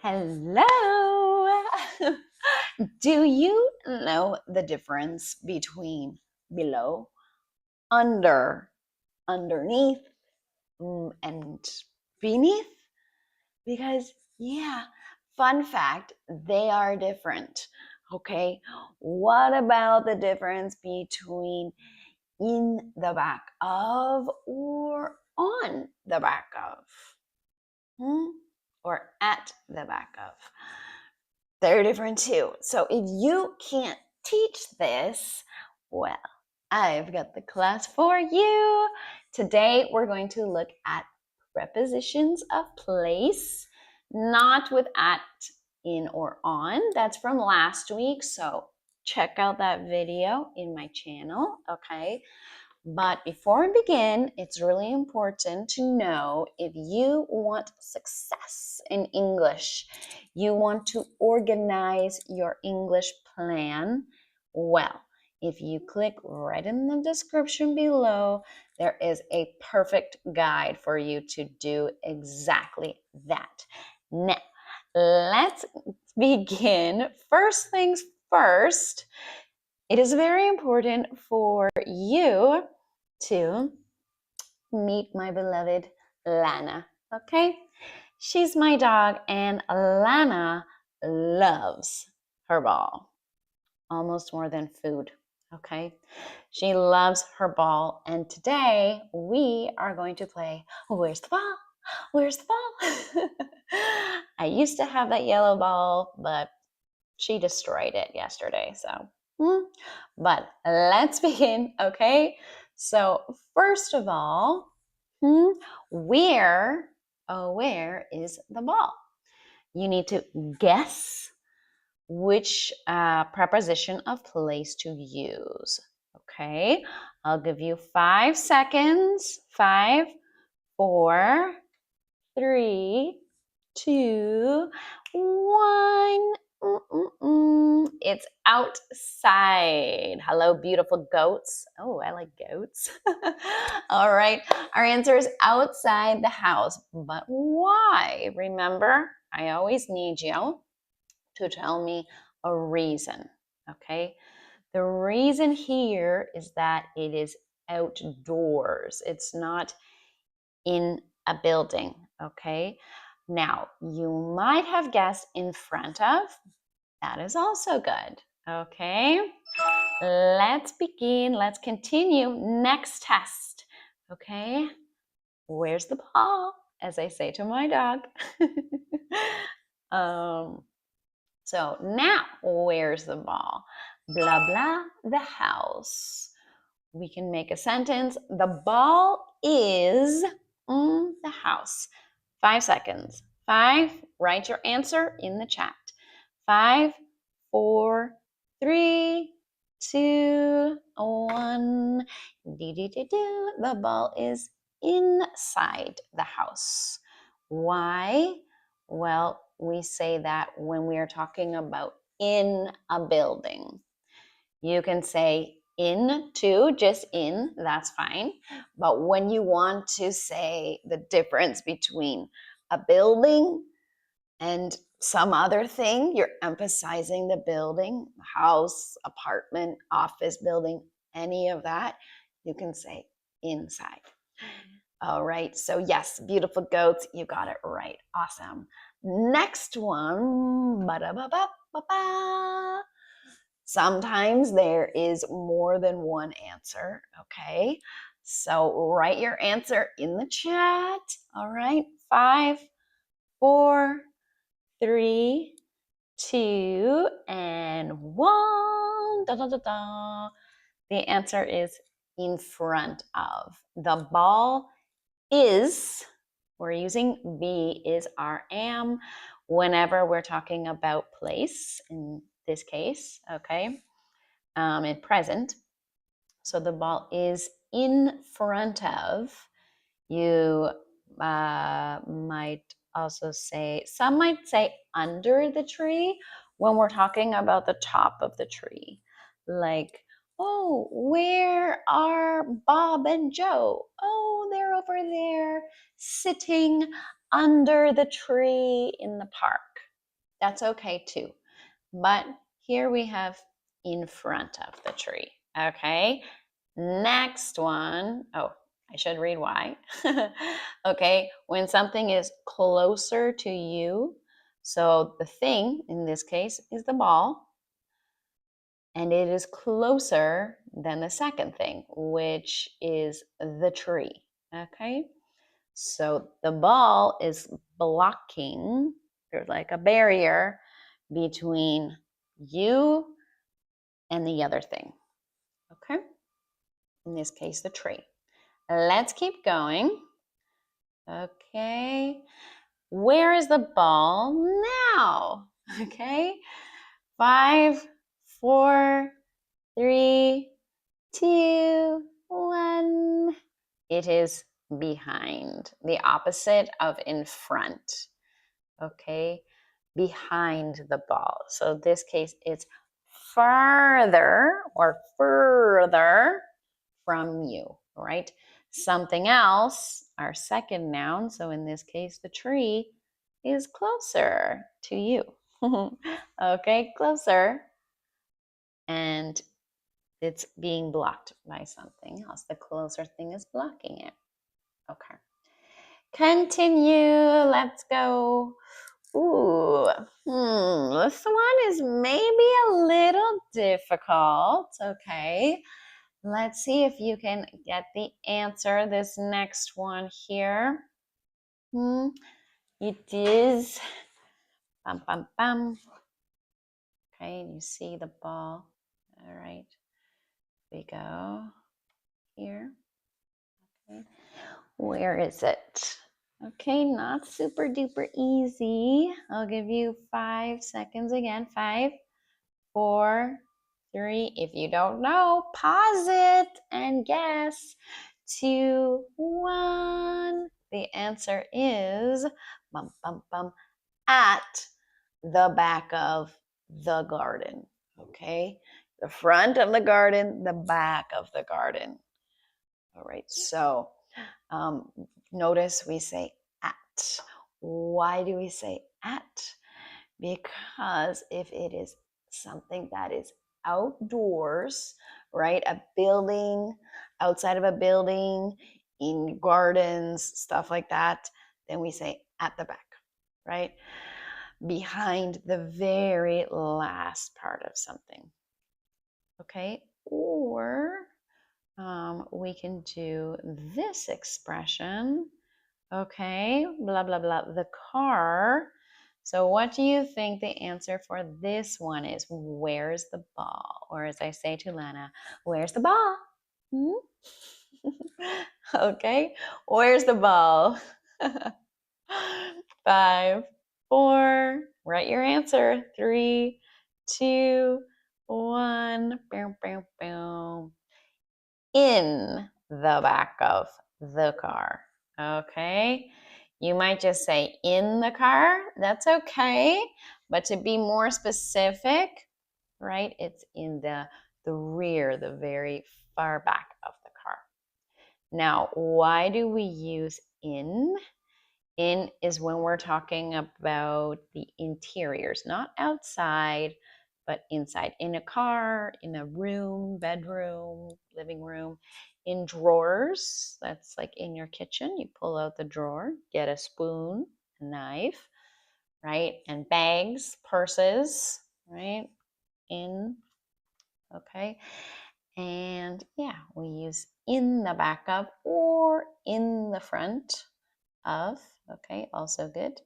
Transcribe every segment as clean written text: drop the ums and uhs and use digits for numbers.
Hello! Do you know the difference between below, under, underneath, and beneath? Because, yeah, fun fact, they are different. Okay, what about the difference between in the back of or on the back of? Or at the back of? They're different too. So if you can't teach this, well, I've got the class for you. Today we're going to look at prepositions of place, not with at, in, or on. That's from last week. So check out that video in my channel, okay? But before we begin, it's really important to know if you want success in English, you want to organize your English plan, well, if you click right in the description below, there is a perfect guide for you to do exactly that. Now, let's begin. First things first, it is very important for you to meet my beloved Lana, okay? She's my dog, and Lana loves her ball almost more than food, okay? She loves her ball, and today we are going to play Where's the Ball? Where's the Ball? I used to have that yellow ball, but she destroyed it yesterday, so. But let's begin, okay? So first of all, where is the ball? You need to guess which preposition of place to use, okay? I'll give you 5 seconds. 5, 4, 3, 2, 1. It's outside. Hello, beautiful goats. Oh, I like goats. All right, our answer is outside the house. But why? Remember, I always need you to tell me a reason, okay? The reason here is that it is outdoors. It's not in a building, okay? Now, you might have guessed in front of. That is also good, okay? Let's begin. Let's continue. Next test, okay? Where's the ball? As I say to my dog. So now, where's the ball? Blah, blah, the house. We can make a sentence. The ball is the house. 5 seconds. 5, write your answer in the chat. 5, 4, 3, 2, 1. The ball is inside the house. Why? Well, we say that when we are talking about in a building. You can say in too, just in, that's fine. But when you want to say the difference between a building and some other thing, you're emphasizing the building, house, apartment, office building, any of that, you can say inside. All right, so yes, beautiful goats, you got it right. Awesome. Next one. Ba-da-ba-ba-ba-ba. Sometimes there is more than one answer, okay? So write your answer in the chat. All right, 5, 4, 3, 2, and 1. Da, da, da, da. The answer is in front of. The ball is, we're using be, is, are, am, whenever we're talking about place, in this case, okay, in present. So the ball is in front of. You might also say, some might say under the tree when we're talking about the top of the tree. Like, oh, where are Bob and Joe? Oh, they're over there sitting under the tree in the park. That's okay too. But here we have in front of the tree. Okay. Next one. Oh, I should read why. Okay. When something is closer to you, so the thing in this case is the ball, and it is closer than the second thing, which is the tree. Okay. So the ball is blocking, there's like a barrier between you and the other thing. Okay. In this case, the tree. Let's keep going. Okay. Where is the ball now? Okay. 5, 4, 3, 2, 1. It is behind, the opposite of in front. Okay. Behind the ball. So in this case, it's farther or further from you, right? Something else, our second noun, so in this case, the tree is closer to you. Okay, closer. And it's being blocked by something else. The closer thing is blocking it. Okay. Continue. Let's go. Ooh, this one is maybe a little difficult. Okay. Let's see if you can get the answer. This next one here. It is bum bum bum. Okay, and you see the ball. All right. We go here. Okay. Where is it? Okay, not super duper easy. I'll give you 5 seconds again. 5, 4, 3. If you don't know, pause it and guess. 2, 1. The answer is bum, bum, bum, at the back of the garden. Okay, the front of the garden, the back of the garden. All right, so notice we say at. Why do we say at? Because if it is something that is outdoors, right? A building, outside of a building, in gardens, stuff like that, then we say at the back, right? Behind the very last part of something. Okay? Or we can do this expression. Okay, blah, blah, blah, the car. So what do you think the answer for this one is? Where's the ball? Or as I say to Lana, where's the ball? Okay, where's the ball? 5, 4, write your answer. 3, 2, 1. Boom, boom, boom. In the back of the car. Okay. You might just say in the car. That's okay. But to be more specific, right, it's in the rear, the very far back of the car. Now, why do we use in? In is when we're talking about the interiors, not outside, but inside. In a car, in a room, bedroom, living room, in drawers, that's like in your kitchen. You pull out the drawer, get a spoon, a knife, right? And bags, purses, right? In, okay? And yeah, we use in the back of or in the front of, okay, also good.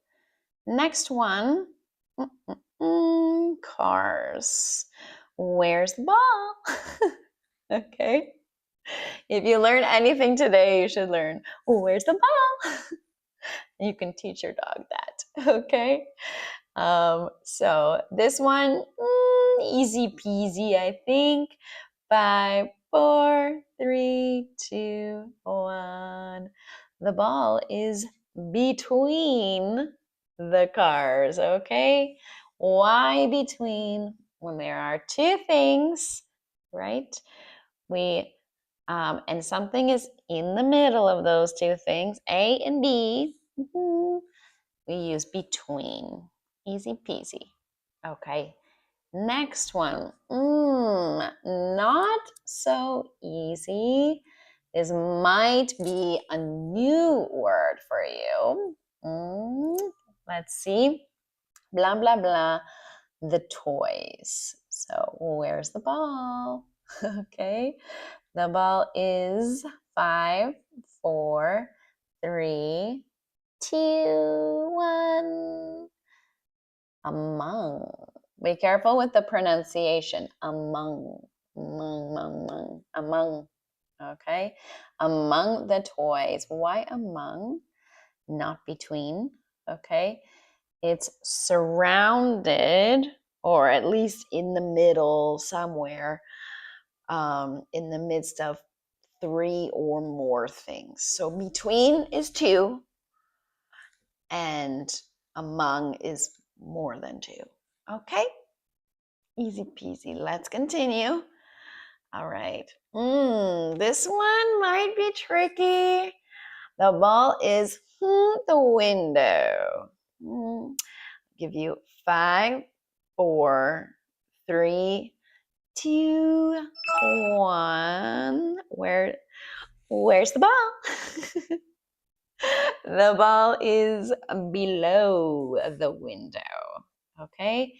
Next one, cars. Where's the ball? Okay. If you learn anything today, you should learn, where's the ball? You can teach your dog that, okay? So this one, easy peasy, I think. 5, 4, 3, 2, 1. The ball is between the cars, okay? Why between? When there are two things, right? And something is in the middle of those two things, A and B. we use between. Easy peasy. Okay. Next one. Not so easy. This might be a new word for you. Let's see. Blah, blah, blah. The toys. So where's the ball? Okay. The ball is 5, 4, 3, 2, 1. Among. Be careful with the pronunciation. Among. Among. Okay. Among the toys. Why among? Not between. Okay. It's surrounded, or at least in the middle somewhere, in the midst of 3 or more things. So between is 2, and among is more than 2. Okay? Easy peasy. Let's continue. All right. This one might be tricky. The ball is the window. Give you 5, 4, 3, 2, 1. Where's the ball? The ball is below the window. Okay.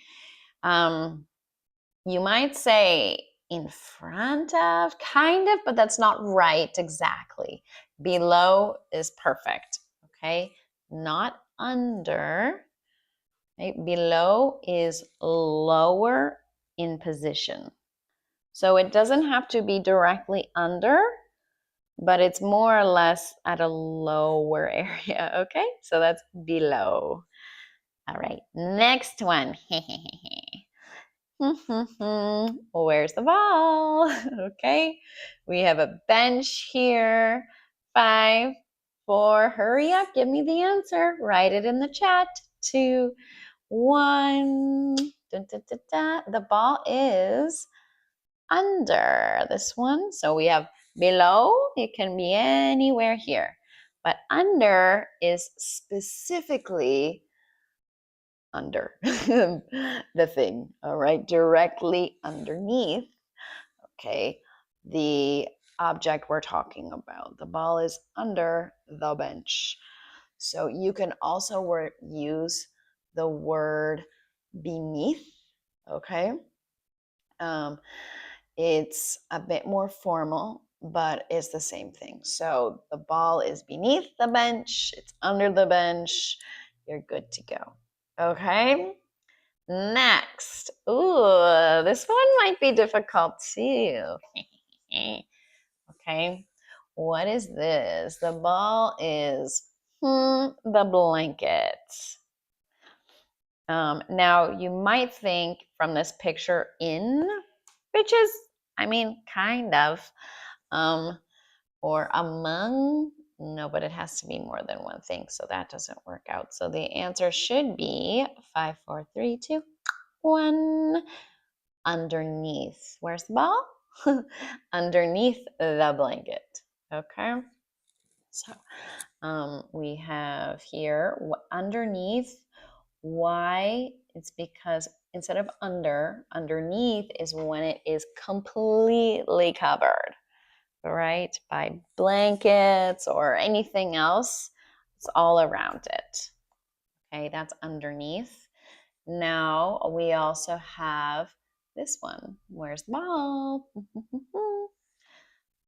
You might say in front of, kind of, but that's not right exactly. Below is perfect. Okay. Not under. Okay? Below is lower in position. So it doesn't have to be directly under, but it's more or less at a lower area, okay? So that's below. All right, next one. Where's the ball? Okay, we have a bench here. 5, 4, hurry up, give me the answer. Write it in the chat. 2, 1. Dun, dun, dun, dun. The ball is under this one. So we have below, it can be anywhere here. But under is specifically under the thing, all right? Directly underneath, okay, the object we're talking about. The ball is under the bench. So you can also use the word beneath, okay? It's a bit more formal, but it's the same thing. So the ball is beneath the bench, it's under the bench, you're good to go. Okay, next. Ooh, this one might be difficult too. Okay, what is this? The ball is the blanket. Now, you might think from this picture which is, I mean, kind of, or among, no, but it has to be more than one thing, so that doesn't work out. So the answer should be 5, 4, 3, 2, 1. Underneath. Where's the ball? Underneath the blanket. Okay. So we have here underneath. Why? It's because instead of underneath is when it is completely covered, right? By blankets or anything else. It's all around it. Okay, that's underneath. Now we also have this one. Where's the ball?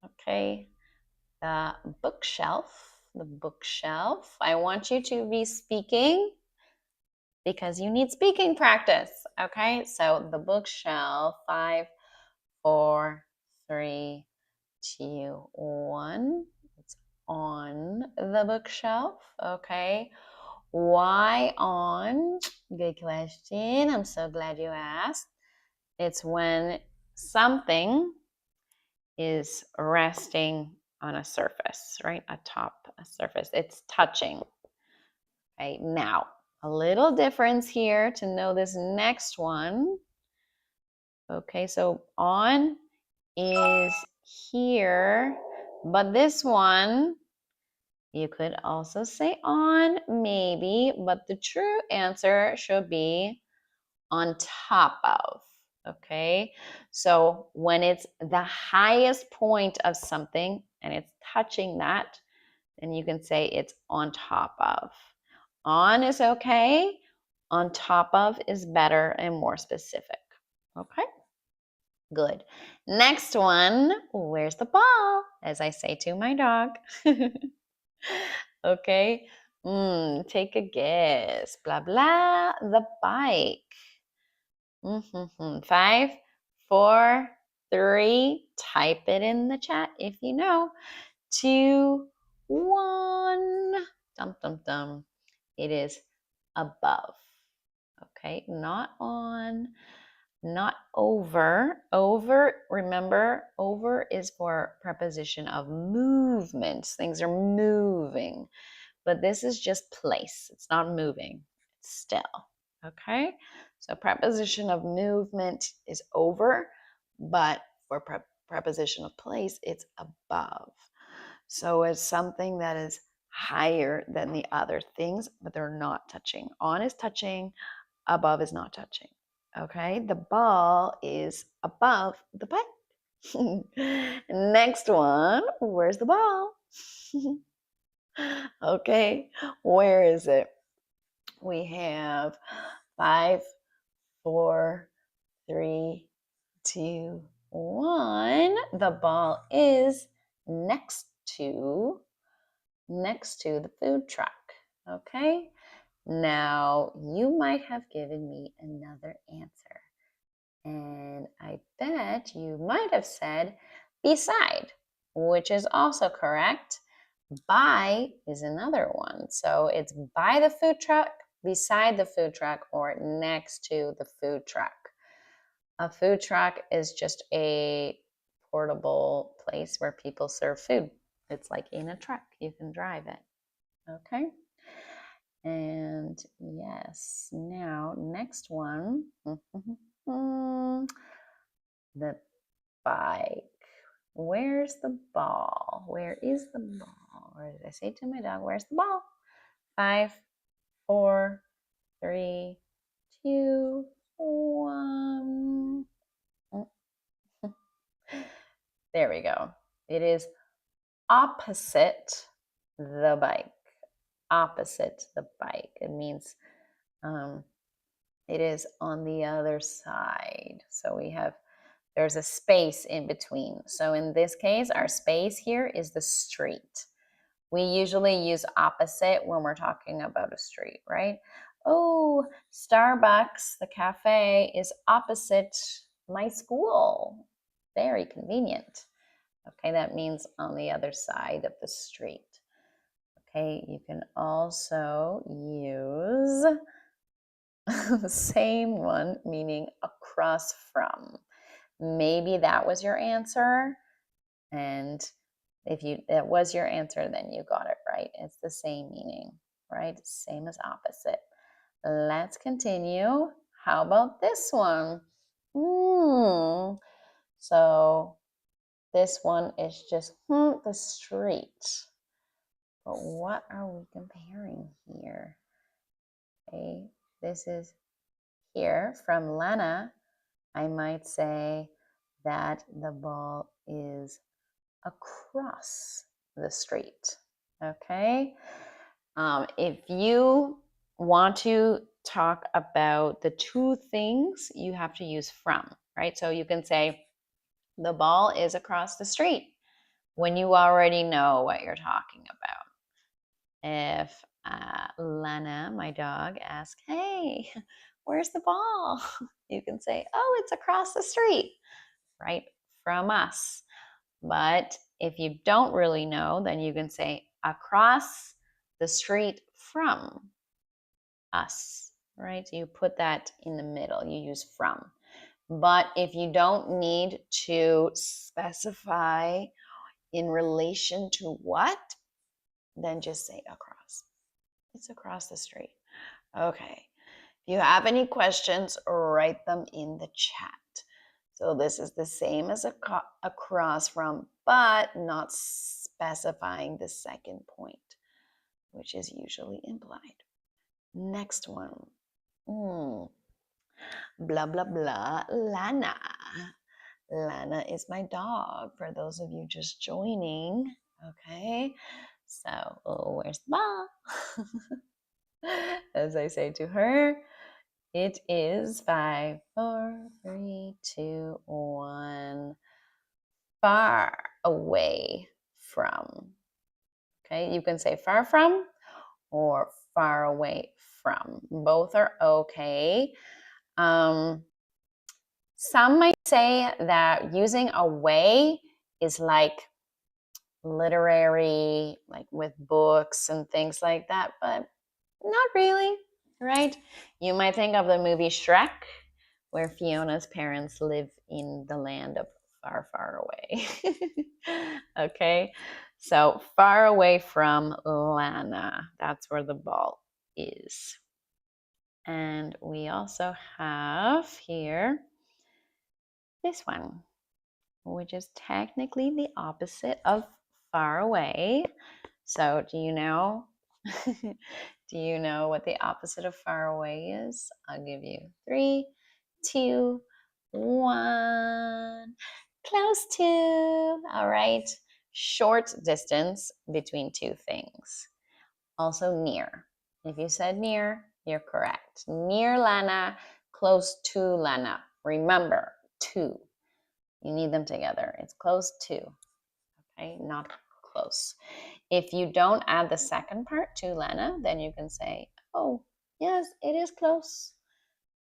Okay, the bookshelf. The bookshelf. I want you to be speaking because you need speaking practice. Okay, so the bookshelf. 5, 4, 3, 2, 1. It's on the bookshelf. Okay. Why on? Good question. I'm so glad you asked. It's when something is resting on a surface, right? Atop a surface. It's touching. Okay, now a little difference here to know this next one. Okay, so on is here, but this one You could also say on, maybe, but the true answer should be on top of. Okay, so when it's the highest point of something and it's touching that, then you can say it's on top of. On is okay, on top of is better and more specific. Okay, good. Next one, where's the ball? As I say to my dog. Okay, take a guess. Blah, blah, the bike. 5, 4, 3, type it in the chat if you know. 2, 1. Dum, dum, dum. It is above. Okay, not on, not over. Over, remember, over is for preposition of movements. Things are moving. But this is just place. It's not moving. It's still. Okay? So preposition of movement is over, but for preposition of place, it's above. So it's something that is higher than the other things, but they're not touching. On is touching, above is not touching. Okay? The ball is above the bike. Next one, where's the ball? Okay, where is it? We have 5, 4, 3, 2, 1. The ball is next to the food truck. Okay, now you might have given me another answer, and I bet you might have said beside, which is also correct. By is another one. So it's by the food truck, beside the food truck, or next to the food truck. A food truck is just a portable place where people serve food. It's like in a truck, you can drive it. Okay. And yes, now next one. The bike. Where's the ball? Where is the ball? Or did I say to my dog, where's the ball? 5, 4, 3, 2, 1. There we go. It is opposite the bike. Opposite the bike. It means it is on the other side. So there's a space in between. So in this case, our space here is the street. We usually use opposite when we're talking about a street, right? Oh, Starbucks, the cafe, is opposite my school. Very convenient. Okay, that means on the other side of the street. Okay, you can also use the same one, meaning across from. Maybe that was your answer, and if that was your answer, then you got it right. It's the same meaning, right? Same as opposite. Let's continue. How about this one? So this one is just the street. But what are we comparing here? Okay, this is here from Lana. I might say that the ball is across the street. Okay. If you want to talk about the two things, you have to use from, right? So you can say the ball is across the street when you already know what you're talking about. If Lena, my dog, asks, hey, where's the ball? You can say, oh, it's across the street, right? From us. But if you don't really know, then you can say across the street from us, right? You put that in the middle, you use from. But if you don't need to specify in relation to what, then just say across. It's across the street. Okay. If you have any questions, write them in the chat. So this is the same as across from, but not specifying the second point. which is usually implied. Next one. Blah, blah, blah, Lana. Lana is my dog, for those of you just joining. Okay, so where's the ball? As I say to her, it is 5, 4, 3, 2, 1. Far away from. Okay, you can say far from or far away from. Both are okay. Some might say that using away is like literary, like with books and things like that, but not really, right? You might think of the movie Shrek, where Fiona's parents live in the land of far, far away. Okay, so far away from Lana, that's where the ball is. And we also have here this one, which is technically the opposite of far away. So do you know? Do you know what the opposite of far away is? I'll give you 3, 2, 1. Close to. All right. Short distance between two things. Also near. If you said near, you're correct. Near Lana, close to Lana. Remember, to. You need them together. It's close to. Okay, not close. If you don't add the second part to Lana, then you can say, oh, yes, it is close.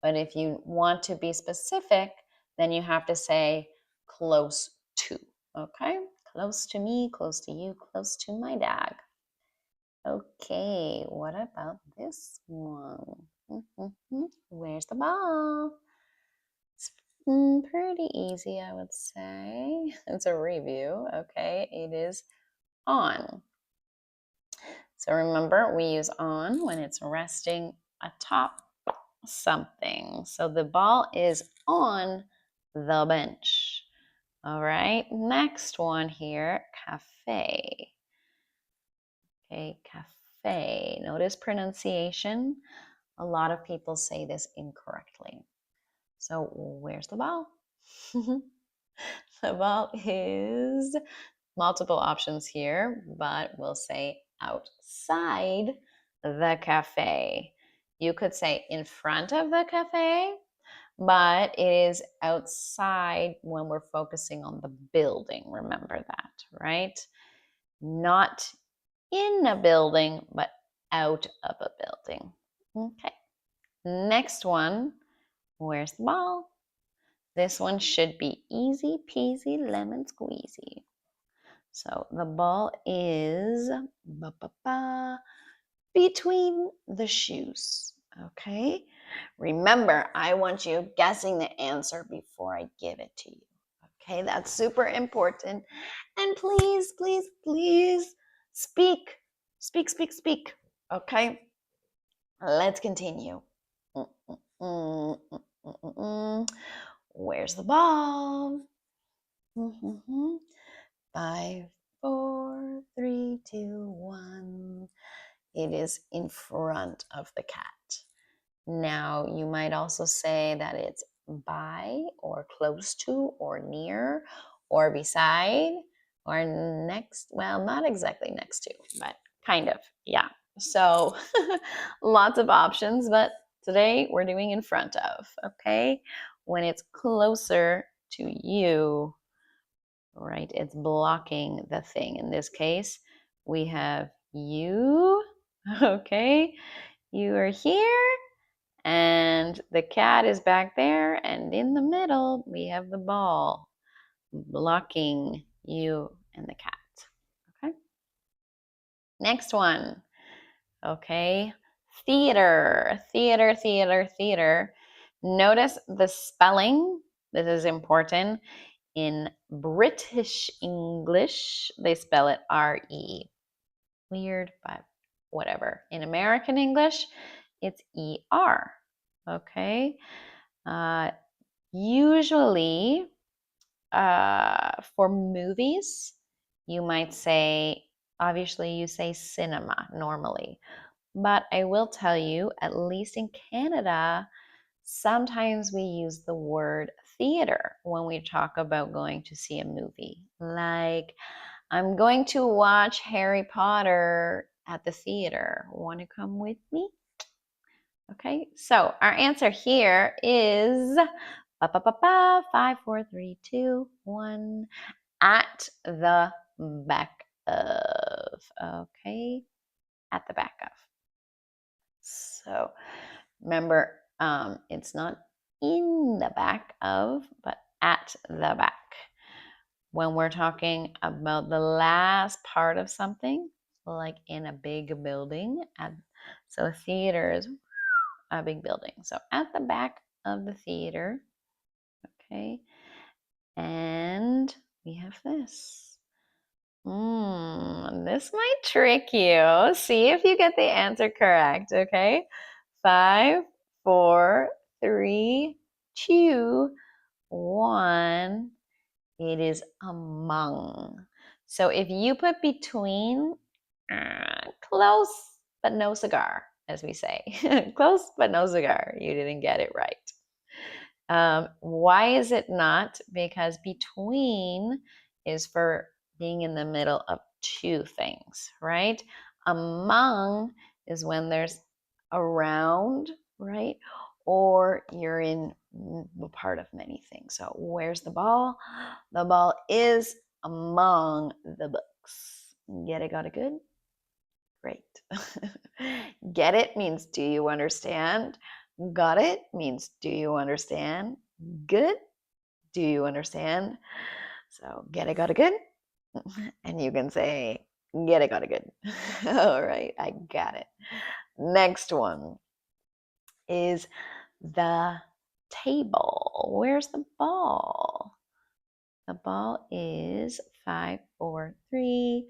But if you want to be specific, then you have to say close to, okay? Close to me, close to you, close to my dog. Okay, what about this one? Where's the ball? It's pretty easy, I would say. It's a review, okay? It is on. So remember, we use on when it's resting atop something. So the ball is on the bench. All right, next one here, cafe. Okay, cafe. Notice pronunciation. A lot of people say this incorrectly. So where's the ball? The ball is multiple options here, but we'll say outside the cafe. You could say in front of the cafe, but it is outside when we're focusing on the building. Remember that, right? Not in a building, but out of a building. Okay. Next one, where's the ball? This one should be easy peasy lemon squeezy. So the ball is between the shoes. Okay. Remember, I want you guessing the answer before I give it to you. Okay, that's super important. And please, please, please speak. Speak, speak, speak. Okay, let's continue. Where's the ball? 5, 4, 3, 2, 1. It is in front of the cat. Now, you might also say that it's by or close to or near or beside or next. Well, not exactly next to, but kind of. Yeah. So lots of options, but today we're doing in front of, okay? When it's closer to you, right? It's blocking the thing. In this case, we have you, okay? You are here, and the cat is back there, and in the middle, we have the ball blocking you and the cat, okay? Next one, okay? Theater, theater, theater, theater. Notice the spelling. This is important. In British English, they spell it R-E. Weird, but whatever. In American English, it's E-R. Okay? Usually, for movies, you might say Obviously, you say cinema normally. But I will tell you, at least in Canada, sometimes we use the word theater when we talk about going to see a movie. Like, I'm going to watch Harry Potter at the theater. Want to come with me? Okay, so our answer here is 5, 4, 3, 2, 1. At the back of. Okay, at the back of. So remember, it's not in the back of, but at the back. When we're talking about the last part of something, like in a big building, so a theater is a big building. So at the back of the theater, okay, and we have this. This might trick you. See if you get the answer correct, okay? 5, 4, 3, 2, 1. It is among. So if you put between, close but no cigar, as we say. Close but no cigar. You didn't get it right. Why is it not? Because between is for being in the middle of two things, right? Among is when there's around, right? Or you're in a part of many things. So where's the ball? The ball is among the books. Get it, got it good? Great. Get it means do you understand? Got it means do you understand? Good. Do you understand? So get it, got it good. And you can say, get it, got it good. All right, I got it. Next one is the table. Where's the ball? The ball is 5, 4, 3,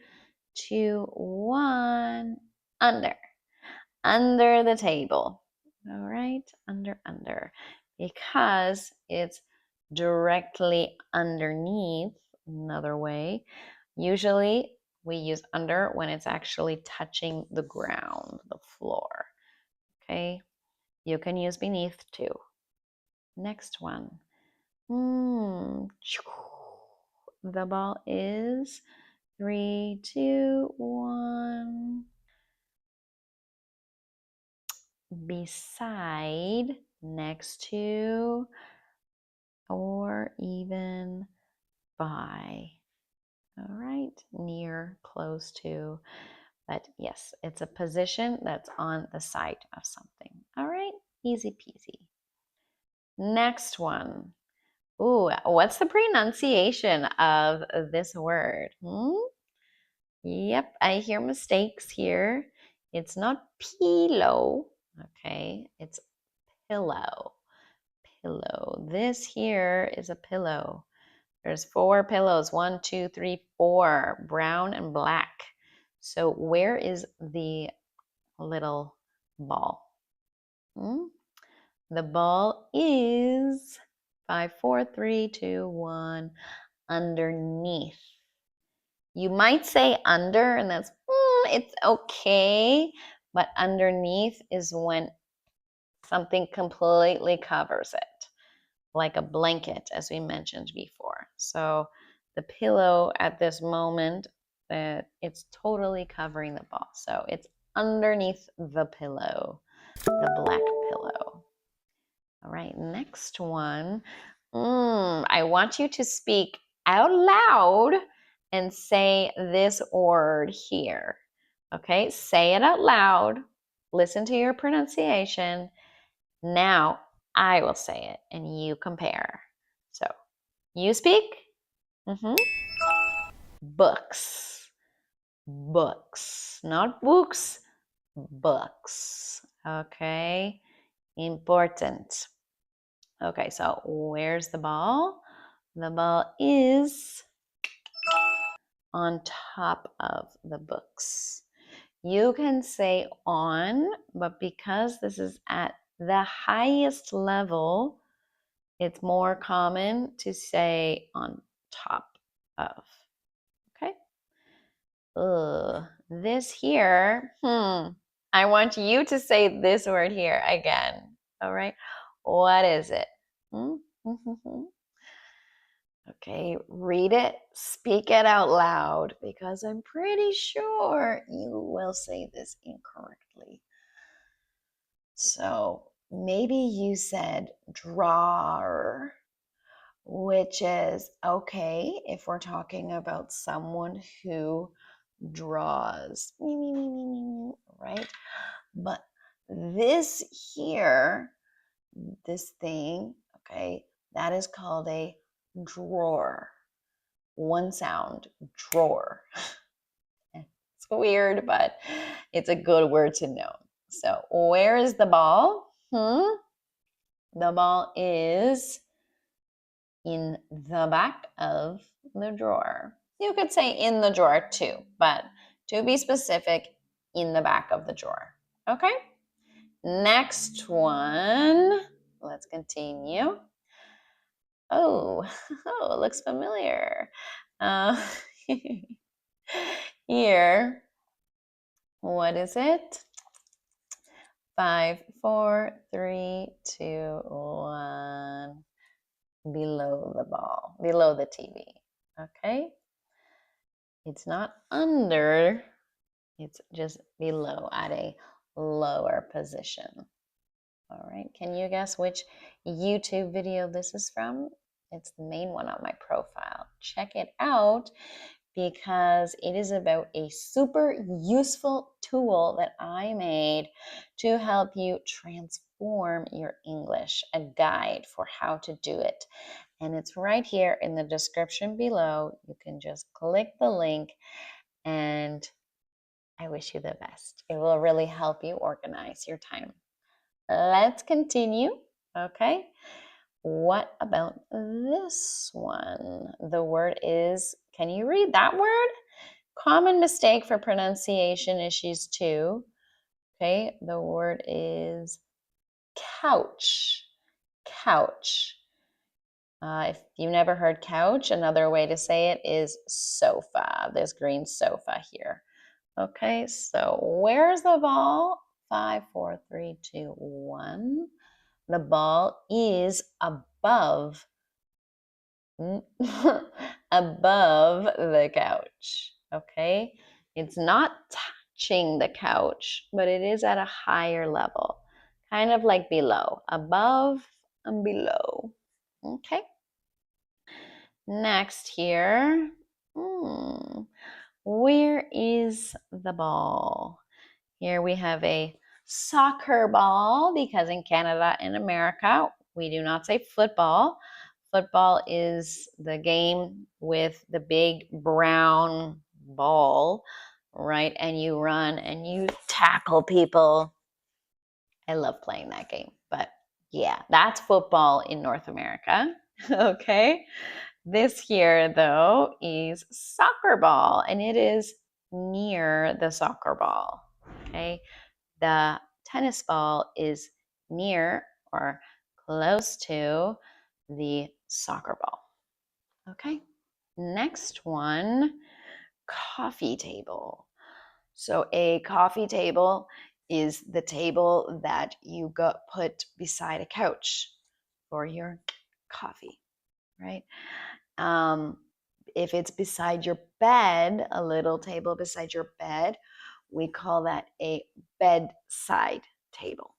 2, 1. Under the table. All right, under, because it's directly underneath. Another way, usually we use under when it's actually touching the ground, the floor. Okay, you can use beneath too. Next one. The ball is 3, 2, 1. Beside, next to, or even by. All right, near, close to. But yes, it's a position that's on the side of something. All right, easy peasy. Next one. Ooh, what's the pronunciation of this word? Yep, I hear mistakes here. It's not pillow, okay? It's pillow. Pillow. This here is a pillow. There's 4 pillows. 1, 2, 3, 4. Brown and black. So where is the little ball? The ball is 5, 4, 3, 2, 1. Underneath. You might say under, and that's it's okay. But underneath is when something completely covers it, like a blanket, as we mentioned before. So the pillow at this moment, it's totally covering the ball. So it's underneath the pillow, the black pillow. All right, next one. I want you to speak out loud and say this word here. Okay, say it out loud. Listen to your pronunciation. Now I will say it and you compare. So you speak. Books. Books. Not books, books. Okay, important. Okay, so where's the ball? The ball is on top of the books. You can say on, but because this is at the highest level, it's more common to say on top of. Okay? This here, I want you to say this word here again. All right. What is it? Okay, read it, speak it out loud, because I'm pretty sure you will say this incorrectly. So maybe you said drawer, which is okay if we're talking about someone who draws, right? But this here, this thing, okay, that is called a drawer. One sound, drawer. It's weird, but it's a good word to know. So where is the ball? The ball is in the back of the drawer. You could say in the drawer too, but to be specific, in the back of the drawer. Okay? Next one. Let's continue. Oh, it looks familiar. Here, what is it? 5, 4, 3, 2, 1. Below the ball, below the TV. Okay? It's not under, it's just below at a lower position. All right, can you guess which YouTube video this is from? It's the main one on my profile. Check it out because it is about a super useful tool that I made to help you transform your English, a guide for how to do it. And it's right here in the description below. You can just click the link and I wish you the best. It will really help you organize your time. Let's continue, okay? What about this one? The word is, can you read that word? Common mistake for pronunciation issues too. Okay, the word is couch. Couch. If you've never heard couch, another way to say it is sofa. This green sofa here. Okay, so where's the ball? 5, 4, 3, 2, 1. The ball is above above the couch. Okay, it's not touching the couch, but it is at a higher level, kind of like below, above and below. Okay, next here, where is the ball? Here we have a soccer ball because in Canada and America, we do not say football. Football is the game with the big brown ball, right? And you run and you tackle people. I love playing that game, but yeah, that's football in North America. Okay. This here, though, is soccer ball, and it is near the soccer ball. Okay. The tennis ball is near or close to the soccer ball. Okay, next one, coffee table. So a coffee table is the table that you got put beside a couch for your coffee, right? If it's beside your bed, a little table beside your bed, we call that a bedside table.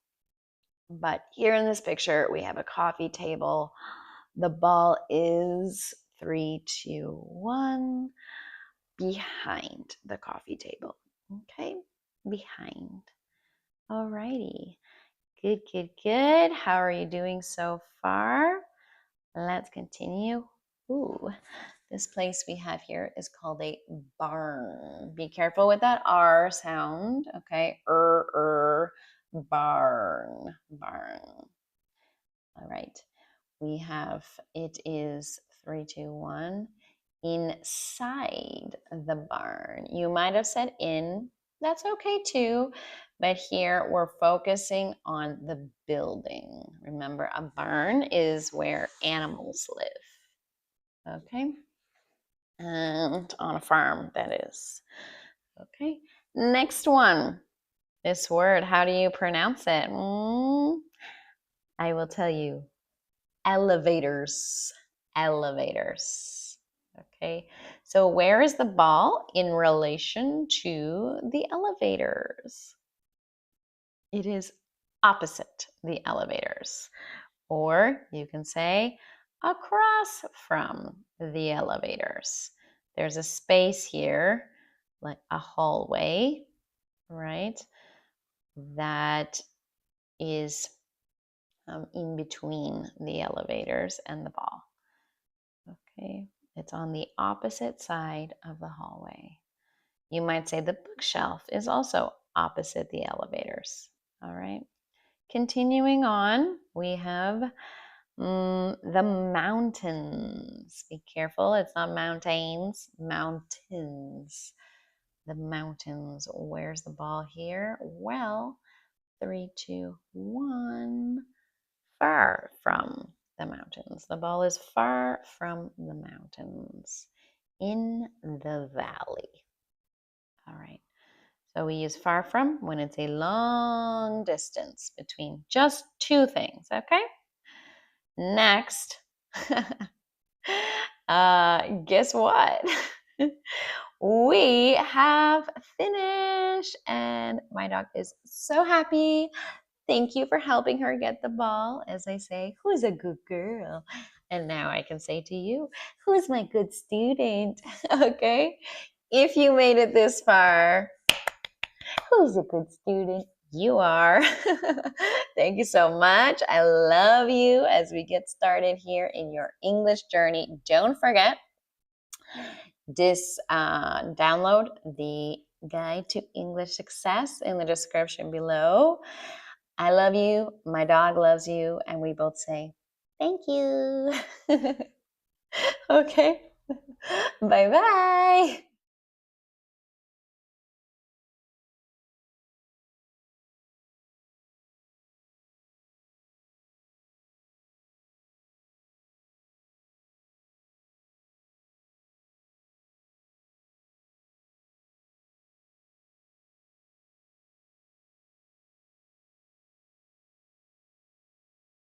But here in this picture, we have a coffee table. The ball is 3, 2, 1 behind the coffee table. Okay, behind. Alrighty. Good, good, good. How are you doing so far? Let's continue. Ooh, this place we have here is called a barn. Be careful with that R sound, okay? Barn, barn. All right, we have, it is 3, 2, 1, inside the barn. You might have said in, that's okay too, but here we're focusing on the building. Remember, a barn is where animals live, okay? And on a farm, that is. Okay, next one. This word, how do you pronounce it? I will tell you. Elevators. Elevators. Okay, so where is the ball in relation to the elevators? It is opposite the elevators. Or you can say across from the elevators. There's a space here, like a hallway, right? That is in between the elevators and the ball. Okay, it's on the opposite side of the hallway. You might say the bookshelf is also opposite the elevators. All right. Continuing on, we have the mountains. Be careful, it's not mountains, mountains. The mountains. Where's the ball here? Well, 3, 2, 1. Far from the mountains. The ball is far from the mountains in the valley. All right. So we use far from when it's a long distance between just two things, okay? Next, guess what? We have finished, and my dog is so happy. Thank you for helping her get the ball. As I say, who's a good girl? And now I can say to you, who's my good student? Okay? If you made it this far, who's a good student? You are. Thank you so much. I love you as we get started here in your English journey. Don't forget, download the guide to English success in the description below. I love you, my dog loves you, and we both say thank you. Okay, bye-bye.